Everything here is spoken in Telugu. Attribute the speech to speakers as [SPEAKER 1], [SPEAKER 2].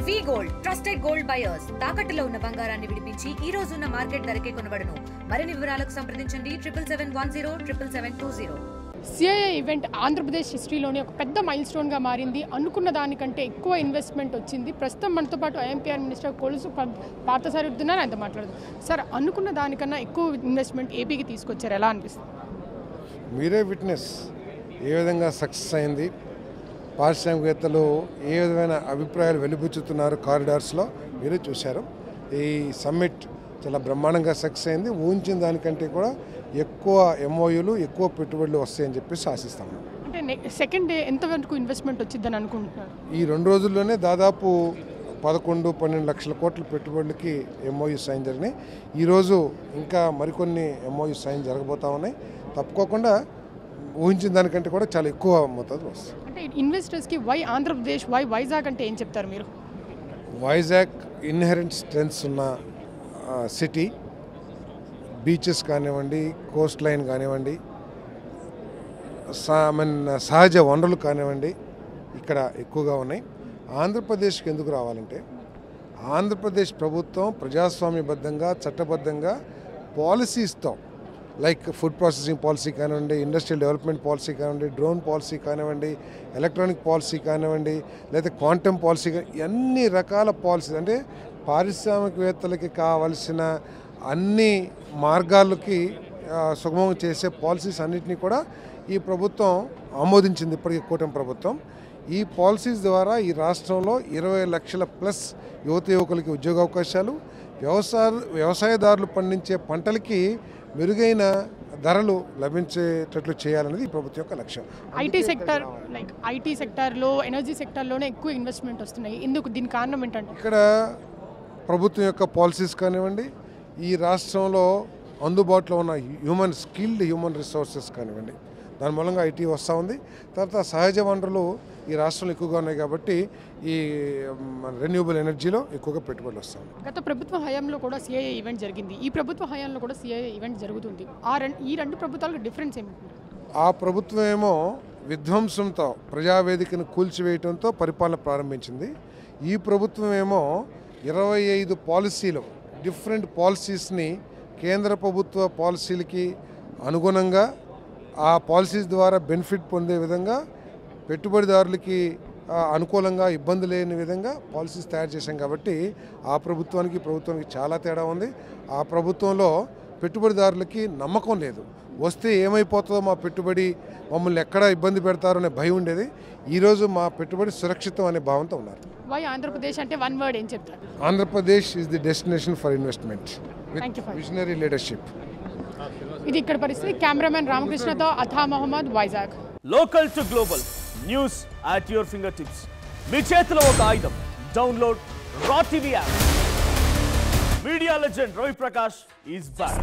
[SPEAKER 1] వి గోల్డ్ ట్రస్టెడ్ గోల్డ్ బయర్స్ తాకట్టులో ఉన్న బంగారాన్ని విడిపించి ఈ రోజు ఉన్న మార్కెట్ ధరకే కొనబడును. మరిన్ని వివరాలకు సంప్రదించండి 7710
[SPEAKER 2] సిఐఏ ఈవెంట్ ఆంధ్రప్రదేశ్ హిస్టరీలోనే ఒక పెద్ద మైల్ స్టోన్గా మారింది. అనుకున్న దానికంటే ఎక్కువ ఇన్వెస్ట్మెంట్ వచ్చింది. ప్రస్తుతం మనతో పాటు ఐఎంపీఆర్ మినిస్టర్ కొలుసు పార్థసారథి ఉన్నారు. ఆయనతో మాట్లాడదు. సార్, అనుకున్న దానికన్నా ఎక్కువ ఇన్వెస్ట్మెంట్ ఏపీకి తీసుకొచ్చారు, ఎలా అనిపిస్తుంది?
[SPEAKER 3] మీరే విట్నెస్ ఏ విధంగా సక్సెస్ అయింది, పారిశ్రామికవేత్తలు ఏ విధమైన అభిప్రాయాలు వెలిబుచ్చుతున్నారు కారిడార్స్లో మీరే చూశారు. ఈ సమ్మిట్ చాలా బ్రహ్మాండంగా సక్సెస్ అయింది. ఊహించిన దానికంటే కూడా ఎక్కువ ఎంఓయూలు, ఎక్కువ పెట్టుబడులు వస్తాయని చెప్పేసి ఆశిస్తాము.
[SPEAKER 2] అంటే సెకండ్ డే ఎంతవరకు ఇన్వెస్ట్మెంట్ వచ్చిందని అనుకుంటున్నారు?
[SPEAKER 3] ఈ 2 రోజుల్లోనే దాదాపు 11-12 లక్షల కోట్ల పెట్టుబడులకి ఎంఓయూ సైన్ జరిగినాయి. ఈరోజు ఇంకా మరికొన్ని ఎంఓయూ సైన్ జరగబోతా ఉన్నాయి. తప్పుకోకుండా ఊహించిన దానికంటే కూడా చాలా ఎక్కువ మొత్తాలు వస్తాయి.
[SPEAKER 2] అంటే ఇన్వెస్టర్స్కి వై ఆంధ్రప్రదేశ్, వై వైజాగ్ అంటే ఏం చెప్తారు మీరు?
[SPEAKER 3] వైజాగ్ ఇన్హెరెంట్ స్ట్రెంగ్స్ ఉన్న సిటీ, బీచెస్ కానివ్వండి, కోస్ట్ లైన్ కానివ్వండి, సహజ వనరులు కానివ్వండి, ఇక్కడ ఎక్కువగా ఉన్నాయి. ఆంధ్రప్రదేశ్కి ఎందుకు రావాలంటే ఆంధ్రప్రదేశ్ ప్రభుత్వం ప్రజాస్వామ్యబద్ధంగా, చట్టబద్ధంగా పాలసీస్తో లైక్ ఫుడ్ ప్రాసెసింగ్ పాలసీ కానివ్వండి, ఇండస్ట్రియల్ డెవలప్మెంట్ పాలసీ కానివ్వండి, డ్రోన్ పాలసీ కానివ్వండి, ఎలక్ట్రానిక్ పాలసీ కానివ్వండి, లేదా క్వాంటమ్ పాలసీ అన్ని రకాల పాలసీస్, అంటే పారిశ్రామికవేత్తలకి కావలసిన అన్ని మార్గాలకి సుగమం చేసే పాలసీస్ అన్నింటినీ కూడా ఈ ప్రభుత్వం ఆమోదించింది. ఇప్పటికీ కూటమి ప్రభుత్వం ఈ పాలసీస్ ద్వారా ఈ రాష్ట్రంలో 20 లక్షల ప్లస్ యువత యువకులకి ఉద్యోగ అవకాశాలు, వ్యవసాయదారులు పండించే పంటలకి మెరుగైన ధరలు లభించేటట్లు చేయాలనేది ఈ ప్రభుత్వం యొక్క లక్ష్యం.
[SPEAKER 2] ఐటీ సెక్టార్లో, ఎనర్జీ సెక్టార్లోనే ఎక్కువ ఇన్వెస్ట్మెంట్ వస్తున్నాయి. ఎందుకు? దీని కారణం ఏంటంటే
[SPEAKER 3] ఇక్కడ ప్రభుత్వం యొక్క పాలసీస్ కానివ్వండి, ఈ రాష్ట్రంలో అందుబాటులో ఉన్న స్కిల్డ్ హ్యూమన్ రిసోర్సెస్ కానివ్వండి, దాని మూలంగా ఐటీ వస్తూ ఉంది. తర్వాత సహజ వనరులు ఈ రాష్ట్రంలో ఎక్కువగా ఉన్నాయి కాబట్టి ఈ రెన్యూబుల్ ఎనర్జీలో ఎక్కువగా పెట్టుబడులు వస్తాయి.
[SPEAKER 2] గత ప్రభుత్వ హయాంలో కూడా సిఐఏ ఈవెంట్ జరిగింది. ఈ ప్రభుత్వ హయాంలో కూడా సిఐఏ ఈవెంట్ జరుగుతుంది. ఈ రెండు ప్రభుత్వాలకు డిఫరెన్స్ ఏమిటి?
[SPEAKER 3] ఆ ప్రభుత్వం ఏమో విధ్వంసంతో ప్రజావేదికను కూల్చివేయడంతో పరిపాలన ప్రారంభించింది. ఈ ప్రభుత్వం ఏమో 25 పాలసీలు, డిఫరెంట్ పాలసీస్ని కేంద్ర ప్రభుత్వ పాలసీలకి అనుగుణంగా ఆ పాలసీస్ ద్వారా బెనిఫిట్ పొందే విధంగా, పెట్టుబడిదారులకి అనుకూలంగా, ఇబ్బంది లేని విధంగా పాలసీస్ తయారు చేశాం. కాబట్టి ఆ ప్రభుత్వానికి చాలా తేడా ఉంది. ఆ ప్రభుత్వంలో పెట్టుబడిదారులకి నమ్మకం లేదు. వస్తే ఏమైపోతుందో మా పెట్టుబడి, మమ్మల్ని ఎక్కడ ఇబ్బంది పెడతారో అనే భయం ఉండేది. ఈరోజు మా పెట్టుబడి సురక్షితం అనే భావంతో ఉన్నారు.
[SPEAKER 2] వై ఆంధ్రప్రదేశ్ అంటే వన్ వర్డ్ ఏం చెప్తారు?
[SPEAKER 3] Andhra Pradesh is the destination for investment with visionary leadership.
[SPEAKER 2] ఇది ఇక్కడ పరిస్థితి. కెమెరామెన్ రామకృష్ణతో Atha Mohammad, Vizag.
[SPEAKER 4] Local to global news at your finger tips. మీ చేతిలో ఒక ఆయుధం. Download Raa TV app. Media legend Ravi Prakash is back.